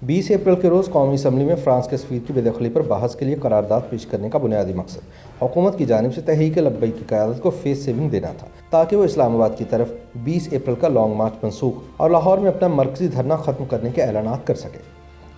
20 अप्रैल के रोज़ कौमी असम्बली में फ्रांस के सफ़ीर की बेदखली पर बहस के लिए करारदाद पेश करने का बुनियादी मकसद हुकूमत की जानिब से तहरीक लब्बैक की क़यादत को फेस सेविंग देना था ताकि वो इस्लामाबाद की तरफ 20 अप्रैल का लॉन्ग मार्च मनसूख और लाहौर में अपना मरकज़ी धरना ख़त्म करने के ऐलानात कर सके।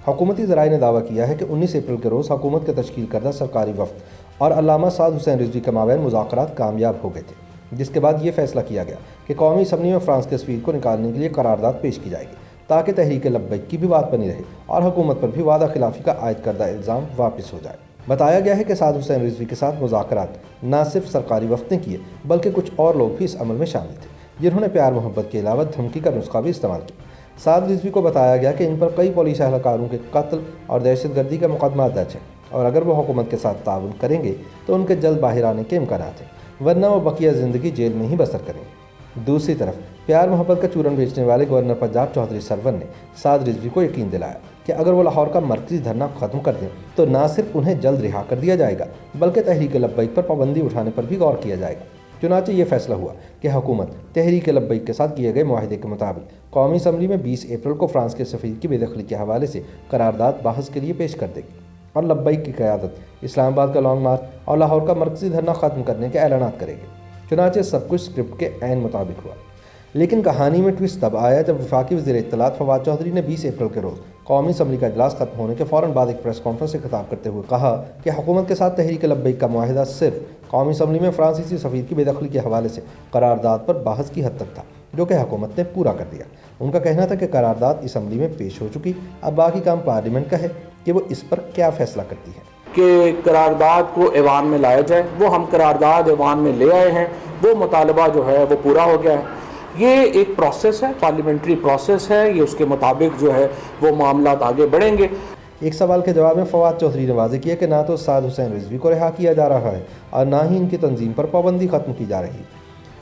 हुकूमती ज़राए ने दावा किया है कि 19 अप्रैल के रोज़ हुकूमत के तश्कील करदा सरकारी वफ़द और अल्लामा साद हुसैन रिजवी के माबैन मुज़ाकरात कामयाब हो गए थे, जिसके बाद ये फैसला किया गया कि कौमी असम्बली में फ्रांस के सफ़ीर को निकालने के लिए करारदाद पेश की जाएगी ताकि तहरीक लब्बैक की भी बात बनी रहे और हुकूमत पर भी वादा खिलाफी का आयद करदा इल्ज़ाम वापस हो जाए। बताया गया है कि साद हुसैन रिजवी के साथ मुज़ाकरात न सिर्फ सरकारी वफ़द ने किए बल्कि कुछ और लोग भी इस अमल में शामिल थे, जिन्होंने प्यार मोहब्बत के अलावा धमकी का नुस्खा भी इस्तेमाल किया। साद रिजवी को बताया गया कि इन पर कई पुलिस एहलकारों के कत्ल और दहशतगर्दी के मुकदमा दर्ज हैं और अगर वो हुकूमत के साथ ताउन करेंगे तो उनके जल्द बाहर आने के इम्कानात हैं, वरना वो बकिया ज़िंदगी जेल में ही बसर करेंगे। दूसरी तरफ प्यार मोहब्बत का चूरन बेचने वाले गवर्नर पंजाब चौधरी सरवर ने साद रिजवी को यकीन दिलाया कि अगर वो लाहौर का मरकज़ी धरना ख़त्म कर दें तो न सिर्फ उन्हें जल्द रिहा कर दिया जाएगा बल्कि तहरीक लब्बैक पर पाबंदी उठाने पर भी गौर किया जाएगा। चुनांचे ये फैसला हुआ कि हुकूमत तहरीक लब्बैक के साथ किए गए मुआहदे के मुताबिक कौमी असम्बली में 20 अप्रैल को फ्रांस के सफ़ीर की बेदखली के हवाले से करारदाद बहस के लिए पेश कर देगी और लब्बैक की क़यादत इस्लामाबाद का लॉन्ग मार्च और लाहौर का मरकज़ी धरना ख़त्म करने के ऐलानात करेगी। चुनांचे सब कुछ स्क्रिप्ट के ऐन मुताबिक हुआ, लेकिन कहानी में ट्विस्ट तब आया जब वफाकी वज़ीर इत्तलात फवाद चौधरी ने 20 अप्रैल के रोज़ कौमी असम्बली का इजलास खत्म होने के फ़ौरन बाद एक प्रेस कॉन्फ्रेंस से खिताब करते हुए कहा कि हुकूमत के साथ तहरीक लब्बैक का मुआहिदा सिर्फ कौमी असम्बली में फ्रांसीसी सफ़ीर की बेदखली के हवाले से करारदाद पर बहस की हद तक था, जो कि हुकूमत ने पूरा कर दिया। उनका कहना था कि करारदाद असम्बली में पेश हो चुकी, अब बाकी काम पार्लियामेंट का है कि वो इस पर क्या फ़ैसला करती है कि करारदाद को ऐवान में लाया जाए। वो हम करारदाद ऐवान में ले आए हैं, वो मुतालबा जो है वो पूरा हो गया है। ये एक प्रोसेस है, पार्लियामेंट्री प्रोसेस है, ये उसके मुताबिक जो है वो मामलात आगे बढ़ेंगे। एक सवाल के जवाब में फवाद चौधरी ने वाज़ेह किया कि ना तो साद हुसैन रिजवी को रिहा किया जा रहा है और ना ही इनकी तंजीम पर पाबंदी ख़त्म की जा रही।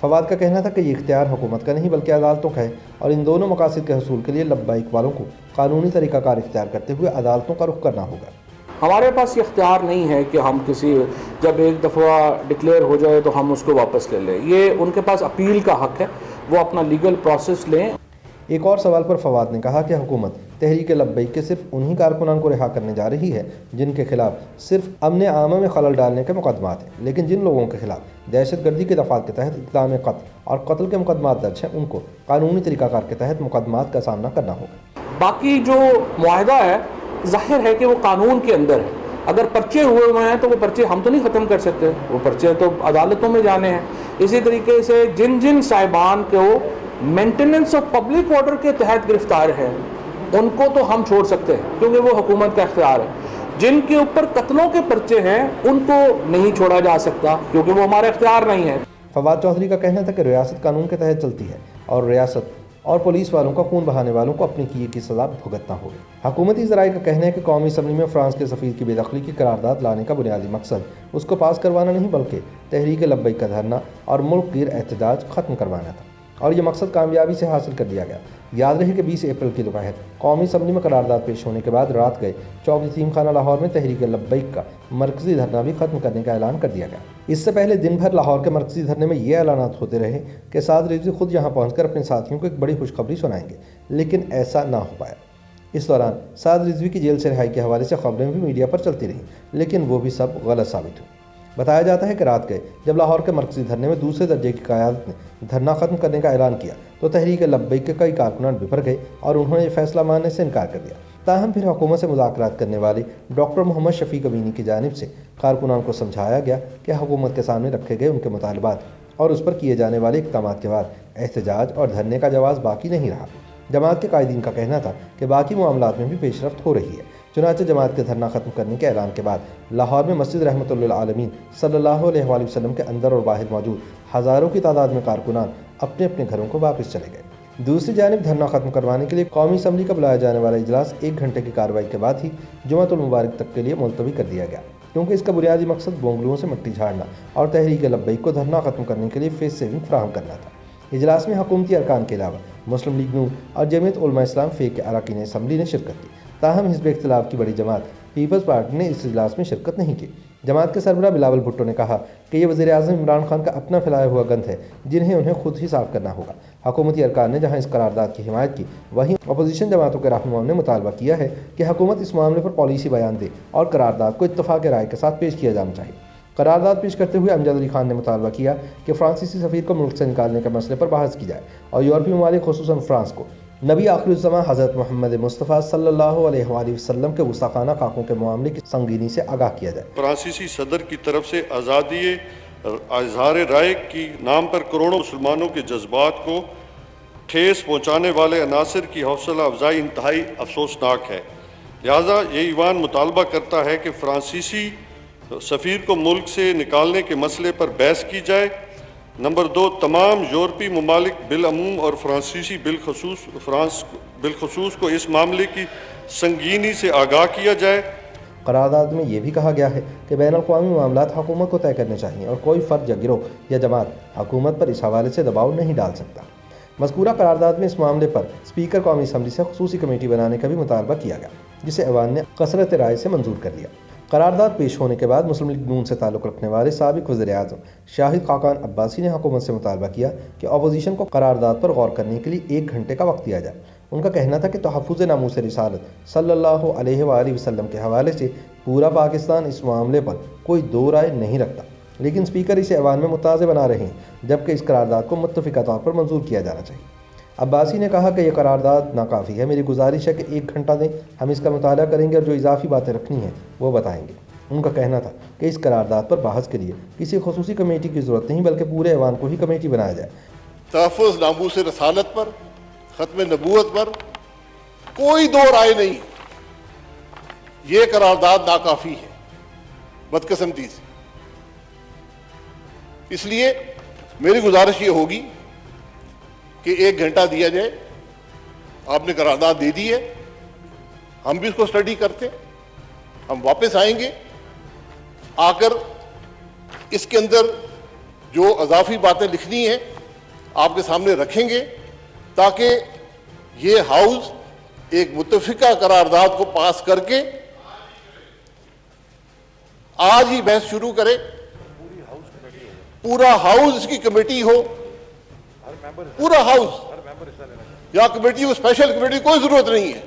फवाद का कहना था कि ये इख्तियार हुकूमत का नहीं बल्कि अदालतों का है और इन दोनों मकासद के हसूल के लिए लब्बैक वालों को कानूनी तरीक़ाकार इख्तियार करते हुए अदालतों का रुख करना होगा। हमारे पास ये इख्तियार नहीं है कि हम किसी जब एक दफ़ा डिक्लेयर हो जाए तो हम उसको वापस ले लें। ये उनके पास अपील का हक़ है, वो अपना लीगल प्रोसेस लें। एक और सवाल पर फवाद ने कहा कि हुकूमत तहरीक लब्बैक के सिर्फ उन्हीं कारकुनान को रिहा करने जा रही है जिनके खिलाफ सिर्फ अमन आमा में खलल डालने के मुकदमात हैं, लेकिन जिन लोगों के खिलाफ दहशतगर्दी के दफ़ात के तहत इक़दाम क़त्ल और कत्ल के मुकदमात दर्ज हैं उनको कानूनी तरीक़ाकार के तहत मुकदमात का सामना करना होगा। बाकी जो मुआहदा है ज़ाहिर है कि वो कानून के अंदर है। अगर पर्चे हुए हैं तो वो पर्चे हम तो नहीं ख़त्म कर सकते, वो पर्चे तो अदालतों में जाने हैं। इसी तरीके से जिन जिन साहिबान को मेंटेनेंस ऑफ पब्लिक ऑर्डर के तहत गिरफ्तार हैं उनको तो हम छोड़ सकते हैं क्योंकि वो हुकूमत का इख्तियार है। जिनके ऊपर कत्लों के पर्चे हैं उनको नहीं छोड़ा जा सकता क्योंकि वो हमारा इख्तियार नहीं है। फवाद चौधरी का कहना था कि रियासत कानून के तहत चलती है और रियासत और पुलिस वालों का खून बहाने वालों को अपने किए की सज़ा भुगतना होगी। हुकूमती ज़राए का कहना है कि कौमी असम्बली में फ्रांस के सफ़ीर की बेदखली की करारदाद लाने का बुनियादी मकसद उसको पास करवाना नहीं बल्कि तहरीक लब्बैक का धरना और मुल्क गिर एहतजाज ख़त्म करवाना था और ये मकसद कामयाबी से हासिल कर दिया गया। याद रहे कि 20 अप्रैल की दोपहर कौमी असम्बली में करारदाद पेश होने के बाद रात गए चौक यतीम खाना लाहौर में तहरीक लब्बैक का मरकज़ी धरना भी ख़त्म करने का ऐलान कर दिया गया। इससे पहले दिन भर लाहौर के मरकज़ी धरने में ये ऐलानात होते रहे कि साद रिजवी खुद यहाँ पहुँचकर अपने साथियों को एक बड़ी खुशखबरी सुनाएंगे, लेकिन ऐसा ना हो पाया। इस दौरान साद रिजवी की जेल से रिहाई के हवाले से खबरें भी मीडिया पर चलती रहीं, लेकिन वो भी सब गलत साबित हुई। बताया जाता है कि रात गए जब लाहौर के मरकज़ी धरने में दूसरे दर्जे की क़यादत ने धरना ख़त्म करने का ऐलान किया तो तहरीक लब्बैक के कई कारकुनान बिफर गए और उन्होंने ये फैसला मानने से इनकार कर दिया। ताहम फिर हुकूमत से मुज़ाकरात करने वाले डॉक्टर मोहम्मद शफीक अमीनी की जानिब से कारकुनान को समझाया गया कि हुकूमत के सामने रखे गए उनके मुतालबात और उस पर किए जाने वाले इक़दामात के बाद एहतजाज और धरने का जवाज़ बाकी नहीं रहा। जमात के कायदीन का कहना था कि बाकी मामलात में भी पेशरफ्त हो रही है। चुनांचे जमात के धरना ख़त्म करने के ऐलान के बाद लाहौर में मस्जिद रहमतुल्लिल आलमीन सल्लल्लाहु अलैहि वसल्लम के अंदर और बाहर मौजूद हज़ारों की तादाद में कारकुनान अपने अपने घरों को वापस चले गए। दूसरी जानिब धरना ख़त्म करवाने के लिए कौमी असम्बली का बुलाया जाने वाला इजलास 1 घंटे की कार्रवाई के बाद ही जुमातुल मुबारक तक के लिए मुलतवी कर दिया गया, क्योंकि इसका बुनियादी मकसद बोंगलुओं से मिट्टी झाड़ना और तहरीक लब्बैक को धरना ख़त्म करने के लिए फेस सेविंग फराहम करना था। इजलास में हुकूमती अरकान के अलावा मुस्लिम लीग नून और जमीयत उलमा इस्लाम फ़े के अरकान असम्बली ने शिरकत की। ताहम हिज़्ब इख्तिलाफ की बड़ी जमात पीपल्स पार्टी ने इस इजलास में शिरकत नहीं की। जमात के सरबराह बिलावल भुट्टो ने कहा कि ये वज़ीर आज़म इमरान खान का अपना फैलाया हुआ गंद है जिन्हें उन्हें खुद ही साफ करना होगा। हुकूमती अरकान ने जहां इस करारदाद की हिमायत की, वहीं अपोजिशन जमातों के रहनुमाओं ने मुतालबा किया है कि हुकूमत इस मामले पर पॉलिसी बयान दे और करारदाद को इत्तफाक राय के साथ पेश किया जाना चाहिए। करारदाद पेश करते हुए अमजद अली खान ने मुतालबा किया कि फ्रांसीसी सफ़ीर को मुल्क से निकालने के मसले पर बहस की जाए और यूरोपीय ममालिक खुसूसन फ्रांस को नबी आखिरुज़्ज़मा हज़रत मोहम्मद मुस्तफ़ा सल्लल्लाहु अलैहि वसल्लम के गुस्ताखाना खाकों के मामले की संगीनी से आगाह किया जाए। फ्रांसीसी सदर की तरफ से आज़ादी इज़हार राय की नाम पर करोड़ों मुसलमानों के जज्बात को ठेस पहुँचाने वाले अनासर की हौसला अफजाई इंतहाई अफसोसनाक है। लिहाजा ये ईवान मुतालबा करता है कि फ्रांसीसी सफ़ीर को मुल्क से निकालने के मसले पर बहस की जाए। नंबर 2, तमाम यूरोपीय ममालिक बिलअमूम और फ्रांसीसी बिलखसूस को इस मामले की संगीनी से आगाह किया जाए। करारदाद में ये भी कहा गया है कि बैनुल-अक़वामी मामलात हुकूमत को तय करने चाहिए और कोई फ़र्द या गिरोह या जमात हुकूमत पर इस हवाले से दबाव नहीं डाल सकता। मज़कूरा करारदाद में इस मामले पर स्पीकर कौमी असम्बली से खुसूसी कमेटी बनाने का भी मुतालबा किया गया, जिसे ऐवान ने कसरत राय से मंजूर कर लिया। करारदाद पेश होने के बाद मुस्लिम लीग नून से ताल्लुक़ रखने वाले साबिक़ वज़ीर आज़म शाहिद खाकान अब्बासी ने हुकूमत से मुतालबा किया कि अपोजिशन को करारदाद पर गौर करने के लिए 1 घंटे का वक्त दिया जाए। उनका कहना था कि तहफ़्फ़ुज़ नामूस रिसालत सल्लल्लाहु अलैहि वसल्लम के हवाले से पूरा पाकिस्तान इस मामले पर कोई दो राय नहीं रखता, लेकिन स्पीकर इसे ऐवान में मुताज़े बना रहे हैं, जबकि इस करारदाद को मुत्तफ़िक़ा तौर पर मंजूर किया जाना चाहिए। अब्बासी ने कहा कि यह करारदाद नाकाफ़ी है। मेरी गुजारिश है कि 1 घंटा दें, हम इसका मुताला करेंगे और जो इजाफी बातें रखनी हैं वो बताएंगे। उनका कहना था कि इस करारदाद पर बहस के लिए किसी खुसूसी कमेटी की ज़रूरत नहीं, बल्कि पूरे ऐवान को ही कमेटी बनाया जाए। तहफ़्फ़ुज़ नामूस रसालत पर, ख़त्म नबूवत पर कोई दो राय नहीं। ये करारदाद नाकाफ़ी है बदकिस्मती से। इसलिए मेरी गुजारिश ये होगी कि 1 घंटा दिया जाए। आपने करारदाद दे दी है, हम भी इसको स्टडी करते, हम वापस आएंगे, आकर इसके अंदर जो अजाफी बातें लिखनी है आपके सामने रखेंगे, ताकि ये हाउस एक मुत्तफ़िका करारदाद को पास करके आज ही बहस शुरू करे। पूरा हाउस इसकी कमेटी हो, पूरा हाउस या कमेटी हो, स्पेशल कमेटी कोई जरूरत नहीं है।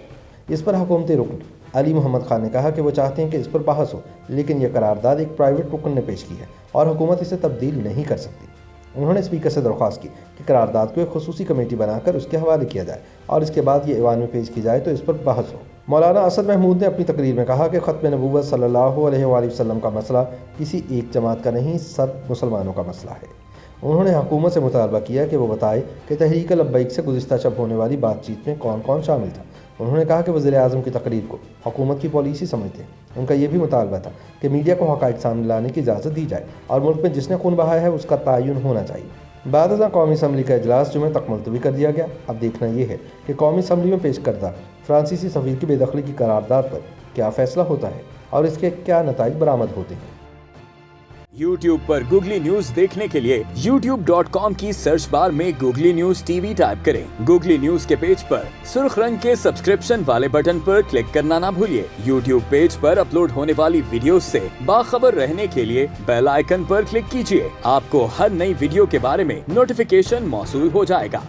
इस पर हुकूमती रुकन अली मोहम्मद खान ने कहा कि वो चाहते हैं कि इस पर बहस हो, लेकिन यह करारदाद एक प्राइवेट रुकन ने पेश की है और हुकूमत इसे तब्दील नहीं कर सकती। उन्होंने स्पीकर से दरख्वास्त की कि करारदाद को एक खुसूसी कमेटी बनाकर उसके हवाले किया जाए और इसके बाद ये ऐवान में पेश की जाए तो इस पर बहस हो। मौलाना असद महमूद ने अपनी तकरीर में कहा कि ख़त्म नबूवत सल्लल्लाहु अलैहि वसल्लम का मसला किसी एक जमात का नहीं, सब मुसलमानों का मसला है। उन्होंने हुकूमत से मुतालबा किया कि वो बताए कि तहरीक लब्बैक से गुज़िश्ता शब होने वाली बातचीत में कौन कौन शामिल था। उन्होंने कहा कि वज़ीर आज़म की तकरीर को हुकूमत की पॉलिसी समझते हैं। उनका यह भी मुतालबा था कि मीडिया को हक़ाइक़ सामने लाने की इजाज़त दी जाए और मुल्क में जिसने खून बहाया है उसका तयन होना चाहिए। बाद कौमी असम्बली का इजलास जुमे तक मुलतवी कर दिया गया। अब देखना यह है कि कौमी असम्बली में पेश करदा फ्रांसीसी सफ़ीर की बेदखली की करारदाद पर क्या फ़ैसला होता है और इसके क्या नताइज बरामद होते हैं। YouTube पर गूगली न्यूज देखने के लिए youtube.com की सर्च बार में गूगली न्यूज टीवी टाइप करें। गूगली न्यूज के पेज पर सुर्ख रंग के सब्सक्रिप्शन वाले बटन पर क्लिक करना ना भूलिए। YouTube पेज पर अपलोड होने वाली वीडियोस से बाखबर रहने के लिए बेल आइकन पर क्लिक कीजिए। आपको हर नई वीडियो के बारे में नोटिफिकेशन मौसूल हो जाएगा।